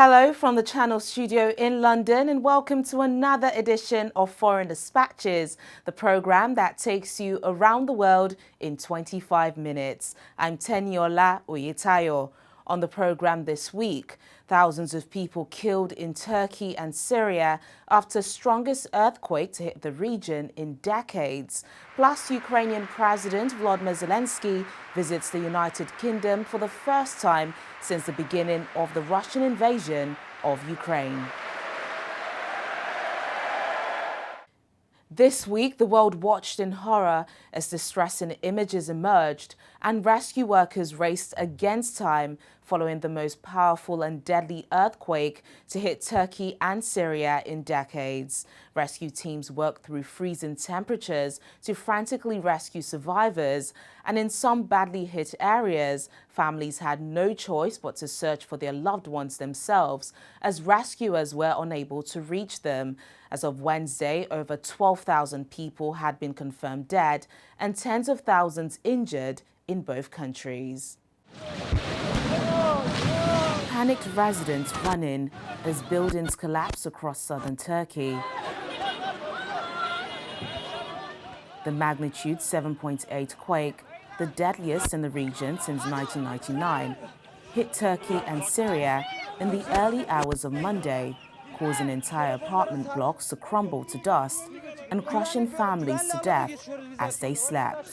Hello from the Channel studio in London and welcome to another edition of Foreign Dispatches, the programme that takes you around the world in 25 minutes. I'm Teniola Oyetayo. On the programme this week, thousands of people killed in Turkey and Syria after strongest earthquake to hit the region in decades. Plus, Ukrainian President Volodymyr Zelensky visits the United Kingdom for the first time since the beginning of the Russian invasion of Ukraine. This week, the world watched in horror as distressing images emerged and rescue workers raced against time following the most powerful and deadly earthquake to hit Turkey and Syria in decades. Rescue teams worked through freezing temperatures to frantically rescue survivors, and in some badly hit areas, families had no choice but to search for their loved ones themselves, as rescuers were unable to reach them. As of Wednesday, over 12,000 people had been confirmed dead and tens of thousands injured in both countries. Panicked residents running as buildings collapse across southern Turkey. The magnitude 7.8 quake, the deadliest in the region since 1999, hit Turkey and Syria in the early hours of Monday, causing entire apartment blocks to crumble to dust and crushing families to death as they slept.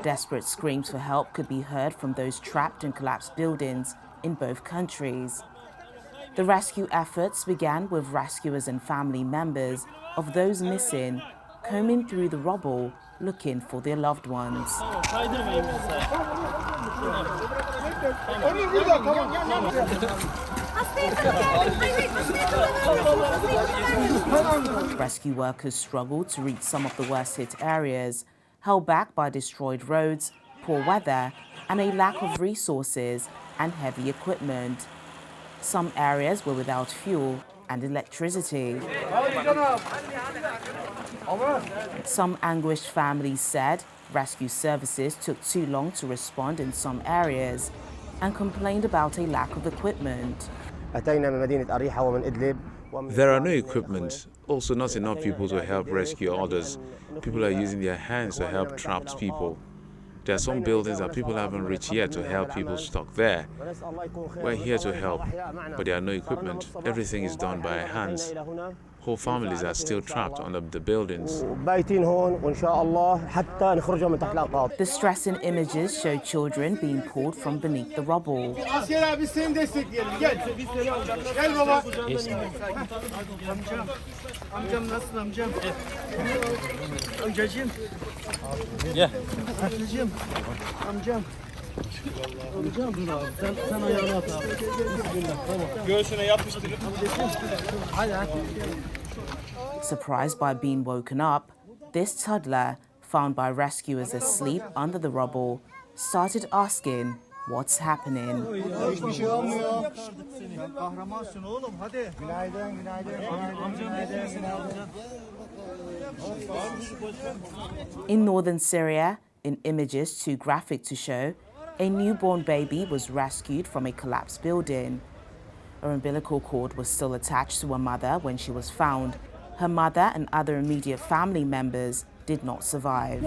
Desperate screams for help could be heard from those trapped in collapsed buildings in both countries. The rescue efforts began with rescuers and family members of those missing combing through the rubble looking for their loved ones. Rescue workers struggled to reach some of the worst hit areas, held back by destroyed roads, poor weather, and a lack of resources and heavy equipment. Some areas were without fuel and electricity. Some anguished families said rescue services took too long to respond in some areas and complained about a lack of equipment. There are no equipment, also not enough people to help rescue others. People are using their hands to help trapped people. There are some buildings that people haven't reached yet to help people stuck there. We're here to help, but there are no equipment. Everything is done by hands. Whole families are still trapped under the buildings. Distressing images show children being pulled from beneath the rubble. Surprised by being woken up, this toddler, found by rescuers asleep under the rubble, started asking what's happening. In northern Syria, in images too graphic to show, a newborn baby was rescued from a collapsed building. Her umbilical cord was still attached to her mother when she was found. Her mother and other immediate family members did not survive.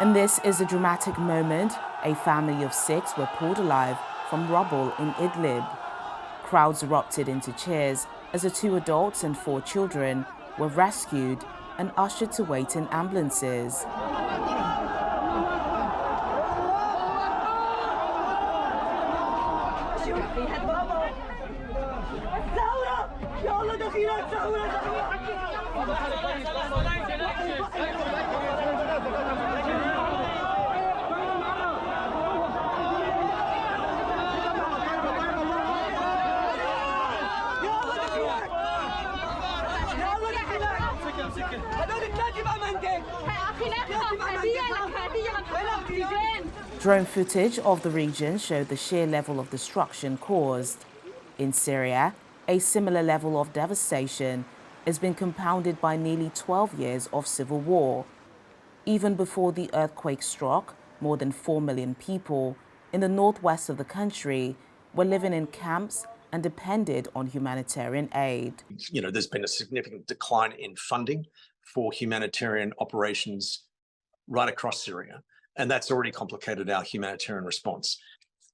And this is a dramatic moment. A family of 6 were pulled alive from rubble in Idlib. Crowds erupted into cheers as the 2 adults and 4 children were rescued and ushered to waiting ambulances. Drone footage of the region showed the sheer level of destruction caused. In Syria, a similar level of devastation has been compounded by nearly 12 years of civil war. Even before the earthquake struck, more than 4 million people in the northwest of the country were living in camps and depended on humanitarian aid. There's been a significant decline in funding for humanitarian operations right across Syria, and that's already complicated our humanitarian response.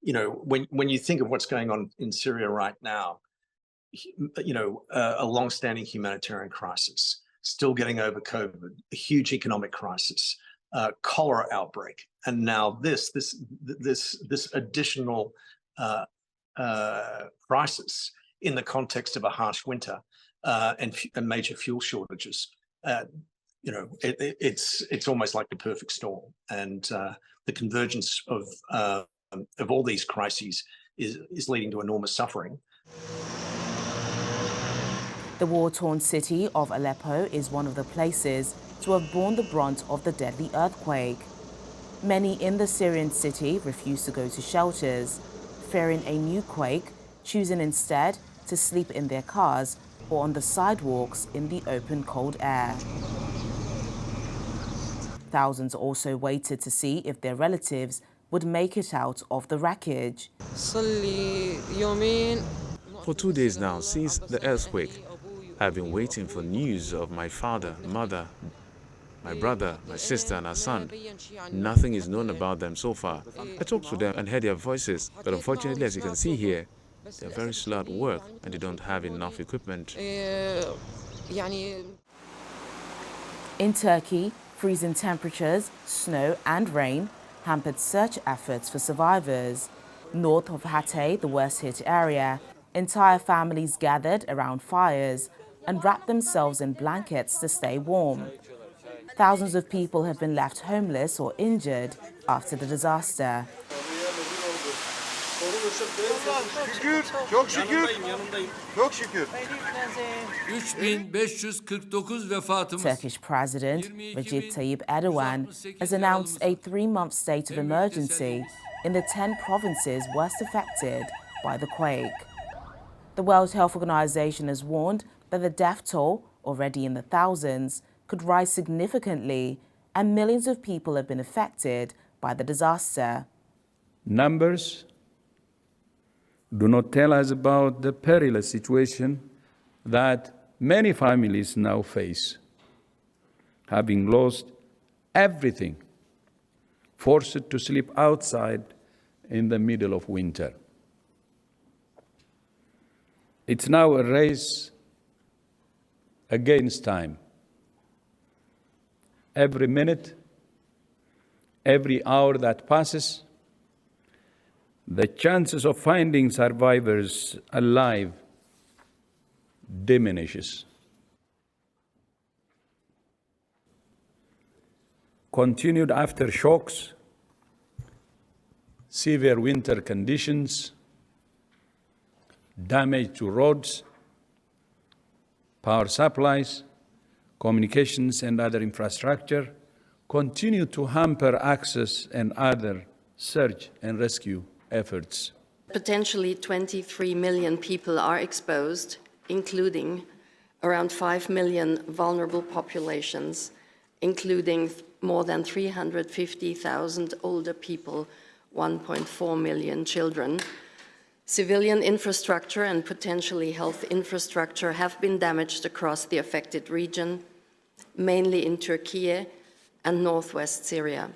When you think of what's going on in Syria right now, a long-standing humanitarian crisis, still getting over COVID, a huge economic crisis, cholera outbreak, and now this additional crisis in the context of a harsh winter and major fuel shortages. It's almost like the perfect storm, and the convergence of all these crises is leading to enormous suffering. The war-torn city of Aleppo is one of the places to have borne the brunt of the deadly earthquake. Many in the Syrian city refuse to go to shelters, fearing a new quake, choosing instead to sleep in their cars or on the sidewalks in the open cold air. Thousands also waited to see if their relatives would make it out of the wreckage. For 2 days now, since the earthquake, I've been waiting for news of my father, mother, my brother, my sister, and our son. Nothing is known about them so far. I talked to them and heard their voices, but unfortunately, as you can see here, they're very slow at work and they don't have enough equipment. In Turkey, freezing temperatures, snow and rain hampered search efforts for survivors. North of Hatay, the worst-hit area, entire families gathered around fires and wrapped themselves in blankets to stay warm. Thousands of people have been left homeless or injured after the disaster. Turkish President Recep Tayyip Erdogan has announced a 3-month state of emergency in the 10 provinces worst affected by the quake. The World Health Organization has warned that the death toll, already in the thousands, could rise significantly, and millions of people have been affected by the disaster. Numbers do not tell us about the perilous situation that many families now face, having lost everything, forced to sleep outside in the middle of winter. It's now a race against time. Every minute, every hour that passes, the chances of finding survivors alive diminishes. Continued aftershocks, severe winter conditions, damage to roads, power supplies, communications and other infrastructure continue to hamper access and other search and rescue efforts. Potentially 23 million people are exposed, including around 5 million vulnerable populations, including more than 350,000 older people, 1.4 million children. Civilian infrastructure and potentially health infrastructure have been damaged across the affected region, mainly in Turkey and northwest Syria.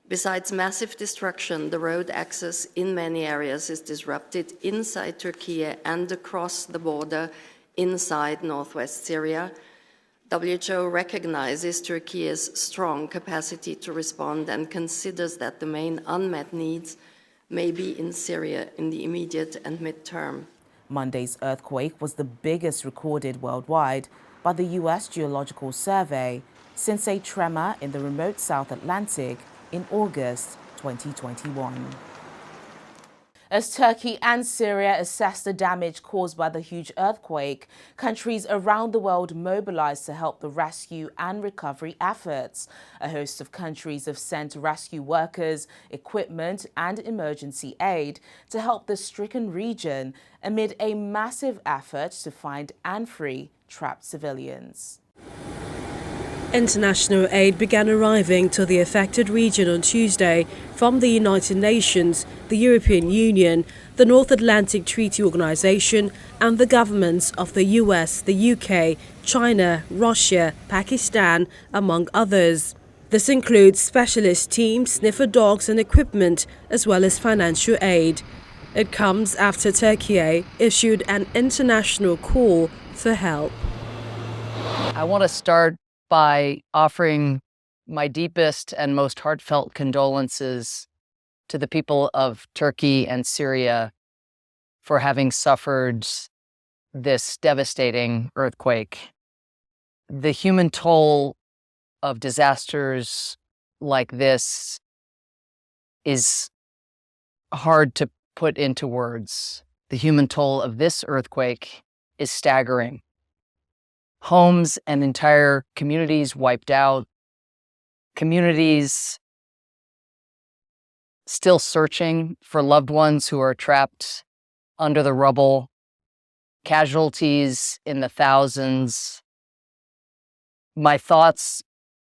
Besides massive destruction, the road access in many areas is disrupted inside Turkey and across the border inside northwest Syria. WHO recognizes Turkey's strong capacity to respond and considers that the main unmet needs may be in Syria in the immediate and mid-term. Monday's earthquake was the biggest recorded worldwide by the U.S. Geological Survey since a tremor in the remote South Atlantic in August 2021. As Turkey and Syria assess the damage caused by the huge earthquake, countries around the world mobilized to help the rescue and recovery efforts. A host of countries have sent rescue workers, equipment and emergency aid to help the stricken region amid a massive effort to find and free trapped civilians. International aid began arriving to the affected region on Tuesday from the United Nations, the European Union, the North Atlantic Treaty Organization and the governments of the US, the UK, China, Russia, Pakistan, among others. This includes specialist teams, sniffer dogs and equipment, as well as financial aid. It comes after Turkey issued an international call for help. I want to start by offering my deepest and most heartfelt condolences to the people of Turkey and Syria for having suffered this devastating earthquake. The human toll of disasters like this is hard to put into words. The human toll of this earthquake is staggering. Homes and entire communities wiped out, communities still searching for loved ones who are trapped under the rubble, casualties in the thousands. My thoughts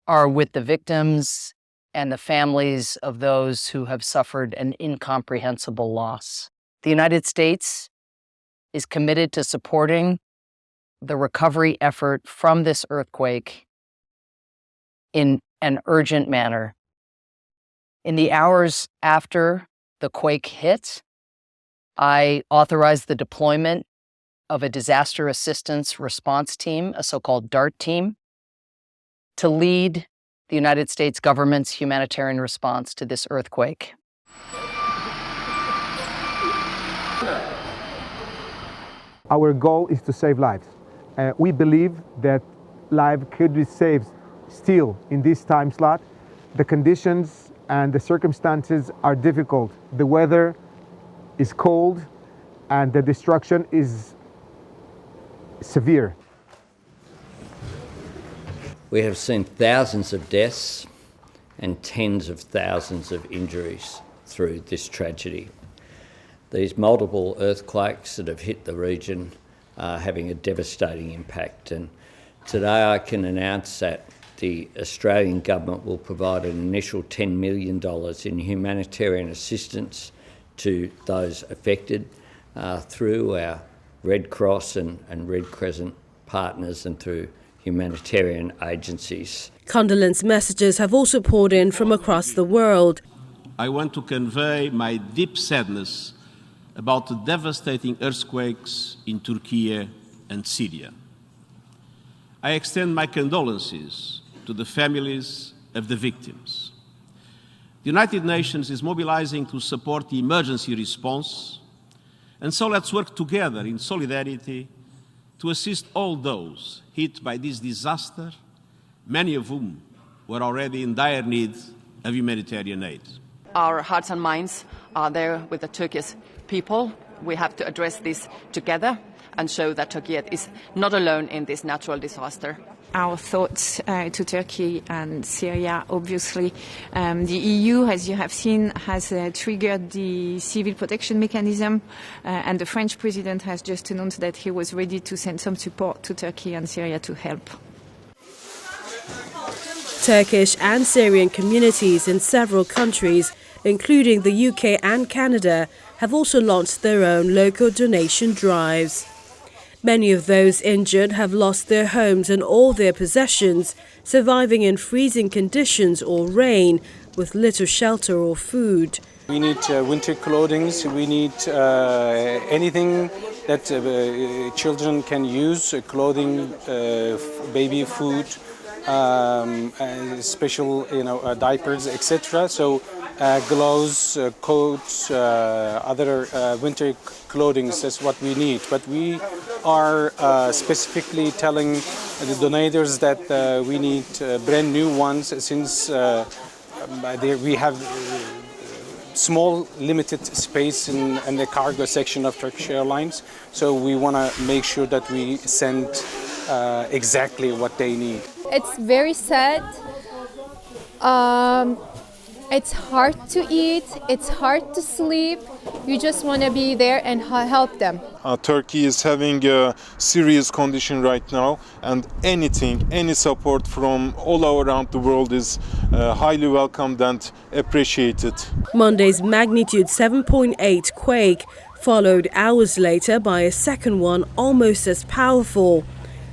are with the victims and the families of those who have suffered an incomprehensible loss. The United States is committed to supporting the recovery effort from this earthquake in an urgent manner. In the hours after the quake hit, I authorized the deployment of a disaster assistance response team, a so-called DART team, to lead the United States government's humanitarian response to this earthquake. Our goal is to save lives. We believe that life could be saved still in this time slot. The conditions and the circumstances are difficult. The weather is cold and the destruction is severe. We have seen thousands of deaths and tens of thousands of injuries through this tragedy. These multiple earthquakes that have hit the region are having a devastating impact, and today I can announce that the Australian government will provide an initial $10 million in humanitarian assistance to those affected through our Red Cross and Red Crescent partners and through humanitarian agencies. Condolence messages have also poured in from across the world. I want to convey my deep sadness about the devastating earthquakes in Turkey and Syria. I extend my condolences to the families of the victims. The United Nations is mobilizing to support the emergency response, and so let's work together in solidarity to assist all those hit by this disaster, many of whom were already in dire need of humanitarian aid. Our hearts and minds are there with the Turkish people. We have to address this together and show that Turkey is not alone in this natural disaster. Our thoughts to Turkey and Syria, obviously. The EU, as you have seen, has triggered the civil protection mechanism, and the French president has just announced that he was ready to send some support to Turkey and Syria to help. Turkish and Syrian communities in several countries, including the UK and Canada, have also launched their own local donation drives. Many of those injured have lost their homes and all their possessions, surviving in freezing conditions or rain with little shelter or food. We need winter clothing, we need anything that children can use, clothing, baby food, special diapers, etc. So gloves, coats, other winter clothing is what we need. But we are specifically telling the donators that we need brand new ones, since we have small limited space in the cargo section of Turkish Airlines. So we want to make sure that we send exactly what they need. It's very sad. It's hard to eat, it's hard to sleep. You just want to be there and help them. Turkey is having a serious condition right now, and any support from all around the world is highly welcomed and appreciated. Monday's magnitude 7.8 quake followed hours later by a second one almost as powerful,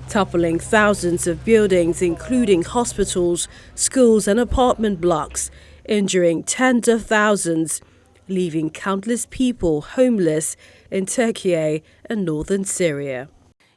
toppling thousands of buildings, including hospitals, schools and apartment blocks, injuring tens of thousands, leaving countless people homeless in Turkey and northern Syria.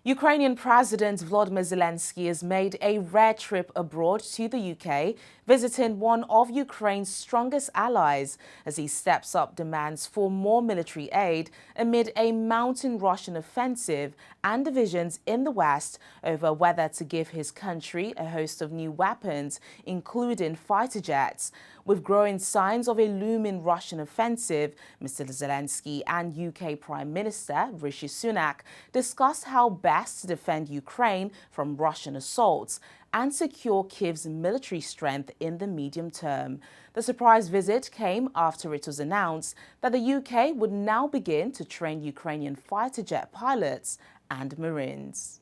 Ukrainian President Volodymyr Zelensky has made a rare trip abroad to the UK, visiting one of Ukraine's strongest allies as he steps up demands for more military aid amid a mounting Russian offensive and divisions in the West over whether to give his country a host of new weapons, including fighter jets. With growing signs of a looming Russian offensive, Mr. Zelensky and UK Prime Minister Rishi Sunak discussed how best to defend Ukraine from Russian assaults and secure Kyiv's military strength in the medium term. The surprise visit came after it was announced that the UK would now begin to train Ukrainian fighter jet pilots and Marines.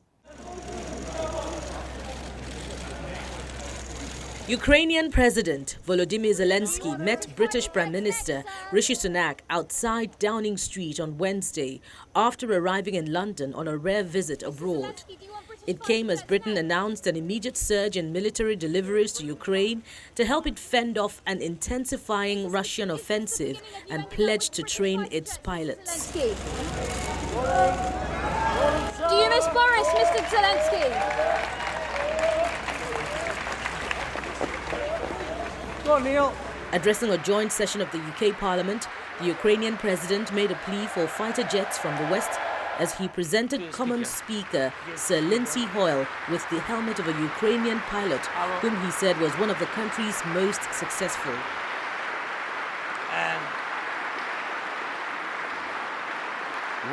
Ukrainian President Volodymyr Zelensky met British Prime Minister Rishi Sunak outside Downing Street on Wednesday after arriving in London on a rare visit abroad. It came as Britain announced an immediate surge in military deliveries to Ukraine to help it fend off an intensifying Russian offensive and pledged to train its pilots. Do you miss Boris, Mr. Zelensky? Addressing a joint session of the UK Parliament, the Ukrainian president made a plea for fighter jets from the West as he presented Commons Speaker Sir Lindsay Hoyle with the helmet of a Ukrainian pilot whom he said was one of the country's most successful. And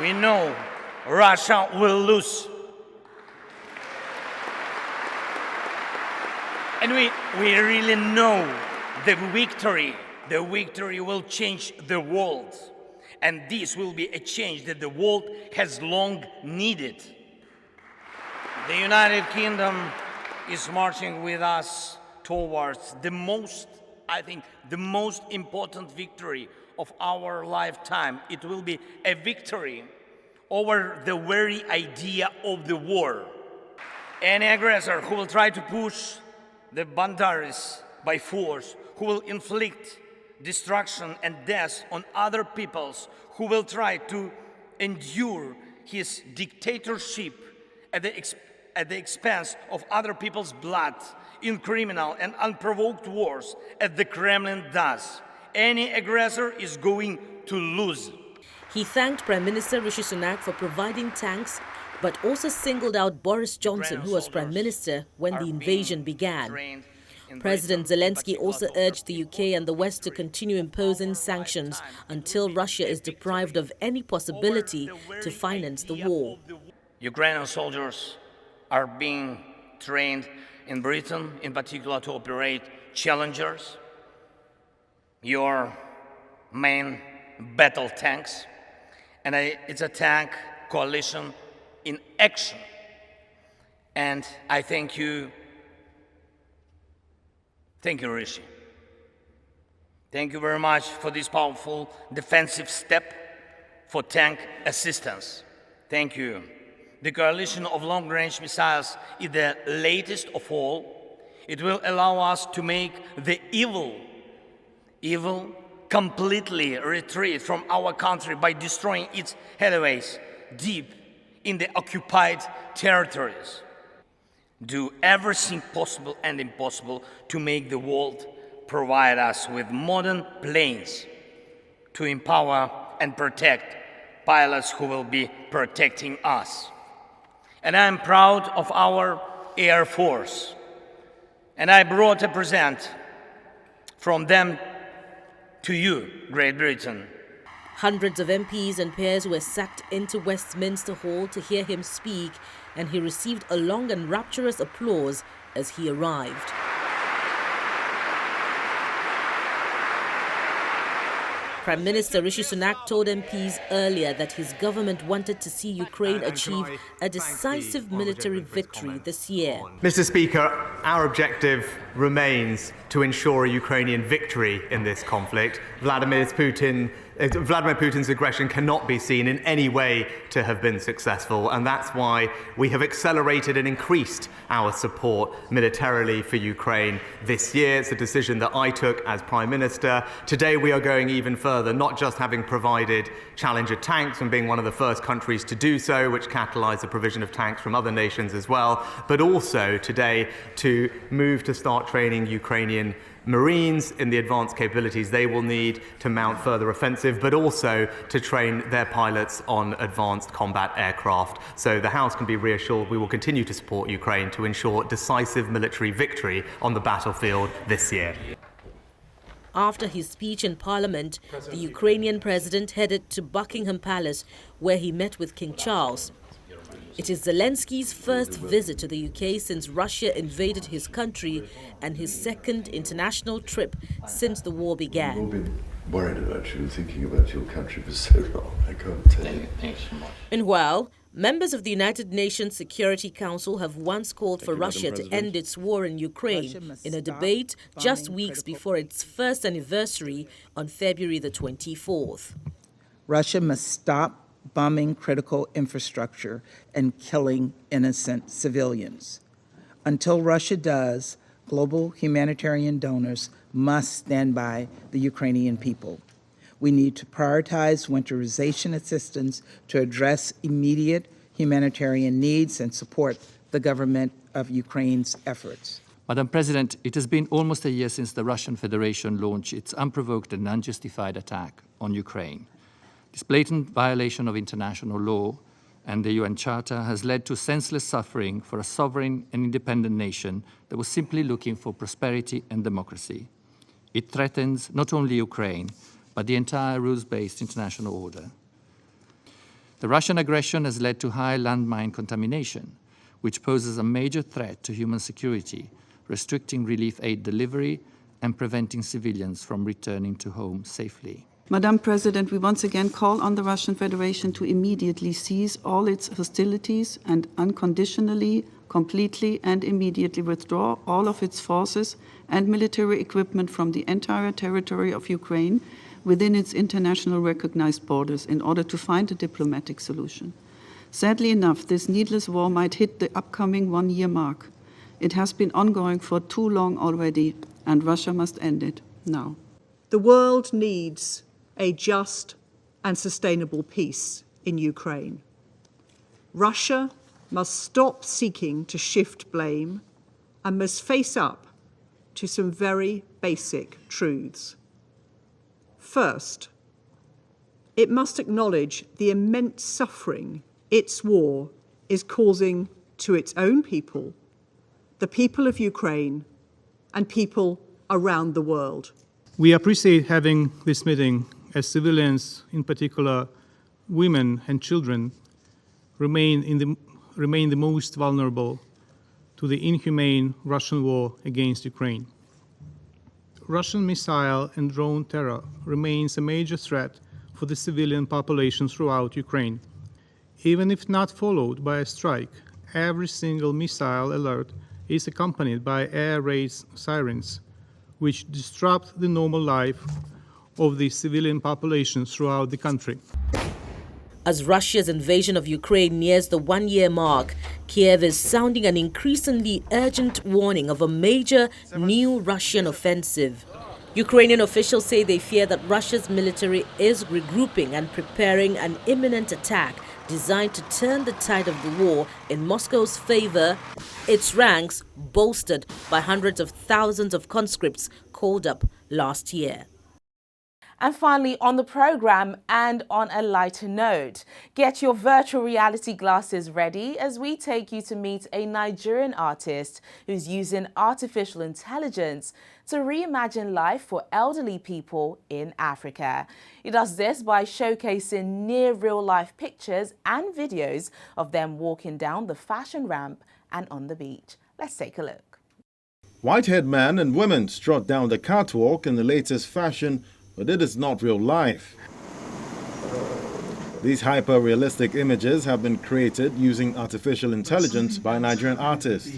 we know Russia will lose. And we really know the victory will change the world. And this will be a change that the world has long needed. The United Kingdom is marching with us towards the most important victory of our lifetime. It will be a victory over the very idea of the war. Any aggressor who will try to push the boundaries by force, who will inflict destruction and death on other peoples, who will try to endure his dictatorship at the expense of other people's blood in criminal and unprovoked wars, as the Kremlin does. Any aggressor is going to lose. He thanked Prime Minister Rishi Sunak for providing tanks, but also singled out Boris Johnson, who was Prime Minister when the invasion began. President Zelensky also urged the UK and the West to continue imposing sanctions until Russia is deprived of any possibility to finance the war. Ukrainian soldiers are being trained in Britain, in particular to operate Challengers, your main battle tanks. And it's a tank coalition in action. And I thank you. Thank you, Rishi. Thank you very much for this powerful defensive step for tank assistance. Thank you. The coalition of long-range missiles is the latest of all. It will allow us to make the evil completely retreat from our country by destroying its headways deep in the occupied territories. Do everything possible and impossible to make the world provide us with modern planes to empower and protect pilots who will be protecting us. And I'm proud of our Air Force. And I brought a present from them to you, Great Britain. Hundreds of MPs and peers were sacked into Westminster Hall to hear him speak, and he received a long and rapturous applause as he arrived. Prime Minister Rishi Sunak told MPs earlier that his government wanted to see Ukraine achieve a decisive military victory this year. Mr. Speaker, our objective remains to ensure a Ukrainian victory in this conflict. Vladimir Putin's aggression cannot be seen in any way to have been successful, and that's why we have accelerated and increased our support militarily for Ukraine this year. It's a decision that I took as Prime Minister. Today we are going even further, not just having provided Challenger tanks and being one of the first countries to do so, which catalysed the provision of tanks from other nations as well, but also today to move to start training Ukrainian Marines in the advanced capabilities they will need to mount further offensive, but also to train their pilots on advanced combat aircraft. So the House can be reassured we will continue to support Ukraine to ensure decisive military victory on the battlefield this year. After his speech in Parliament, the Ukrainian president headed to Buckingham Palace, where he met with King Charles. It is Zelensky's first visit to the UK since Russia invaded his country and his second international trip since the war began. We've all been worried about you and thinking about your country for so long, I can't tell you. Thanks so much. Meanwhile, members of the United Nations Security Council have once called for Russia to end its war in Ukraine in a debate just weeks before its first anniversary on February the 24th. Russia must stop bombing critical infrastructure and killing innocent civilians. Until Russia does, global humanitarian donors must stand by the Ukrainian people. We need to prioritize winterization assistance to address immediate humanitarian needs and support the government of Ukraine's efforts. Madam President, it has been almost a year since the Russian Federation launched its unprovoked and unjustified attack on Ukraine. This blatant violation of international law and the UN Charter has led to senseless suffering for a sovereign and independent nation that was simply looking for prosperity and democracy. It threatens not only Ukraine, but the entire rules-based international order. The Russian aggression has led to high landmine contamination, which poses a major threat to human security, restricting relief aid delivery and preventing civilians from returning to home safely. Madam President, we once again call on the Russian Federation to immediately cease all its hostilities and unconditionally, completely and immediately withdraw all of its forces and military equipment from the entire territory of Ukraine within its international recognized borders in order to find a diplomatic solution. Sadly enough, this needless war might hit the upcoming one-year mark. It has been ongoing for too long already, and Russia must end it now. The world needs a just and sustainable peace in Ukraine. Russia must stop seeking to shift blame and must face up to some very basic truths. First, it must acknowledge the immense suffering its war is causing to its own people, the people of Ukraine, and people around the world. We appreciate having this meeting as civilians, in particular women and children, remain the most vulnerable to the inhumane Russian war against Ukraine. Russian missile and drone terror remains a major threat for the civilian population throughout Ukraine. Even if not followed by a strike, every single missile alert is accompanied by air raid sirens, which disrupt the normal life of the civilian population throughout the country. As Russia's invasion of Ukraine nears the one-year mark, Kiev is sounding an increasingly urgent warning of a major new Russian offensive. Ukrainian officials say they fear that Russia's military is regrouping and preparing an imminent attack designed to turn the tide of the war in Moscow's favor, its ranks bolstered by hundreds of thousands of conscripts called up last year. And finally, on the program and on a lighter note, get your virtual reality glasses ready as we take you to meet a Nigerian artist who's using artificial intelligence to reimagine life for elderly people in Africa. He does this by showcasing near real-life pictures and videos of them walking down the fashion ramp and on the beach. Let's take a look. White-haired men and women strut down the catwalk in the latest fashion, but it is not real life. These hyper-realistic images have been created using artificial intelligence by Nigerian artists.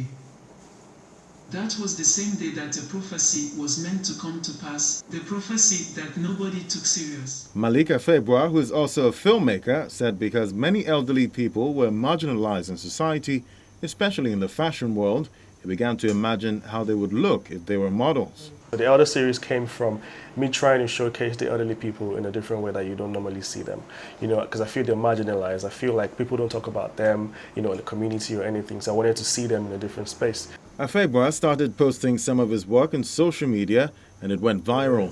That was the same day that a prophecy was meant to come to pass, the prophecy that nobody took serious. Malika Febwa, who is also a filmmaker, said because many elderly people were marginalized in society, especially in the fashion world, he began to imagine how they would look if they were models. The Elder series came from me trying to showcase the elderly people in a different way that you don't normally see them. Because I feel they're marginalized. I feel like people don't talk about them, in the community or anything. So I wanted to see them in a different space. Afebwa started posting some of his work on social media and it went viral.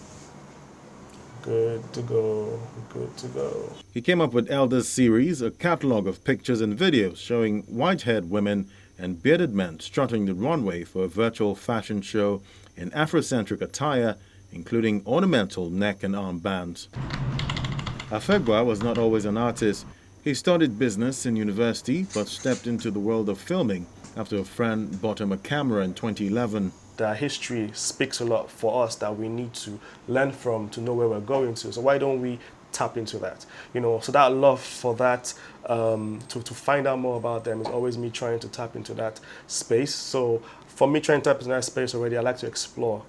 Good to go, good to go. He came up with Elder's series, a catalogue of pictures and videos showing white-haired women and bearded men strutting the runway for a virtual fashion show in Afrocentric attire, including ornamental neck and arm bands. Afebwa was not always an artist. He studied business in university, but stepped into the world of filming after a friend bought him a camera in 2011. That history speaks a lot for us that we need to learn from to know where we're going to. So why don't we tap into that? So that love for that, to find out more about them is always me trying to tap into that space. So for me trying to tap into that space already, I like to explore.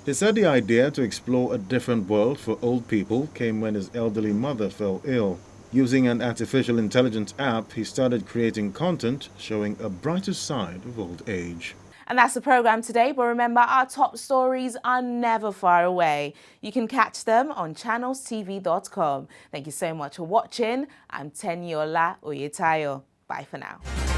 He said the idea to explore a different world for old people came when his elderly mother fell ill. Using an artificial intelligence app, he started creating content showing a brighter side of old age. And that's the program today, but remember, our top stories are never far away. You can catch them on channelstv.com. Thank you so much for watching. I'm Teniola Oyetayo. Bye for now.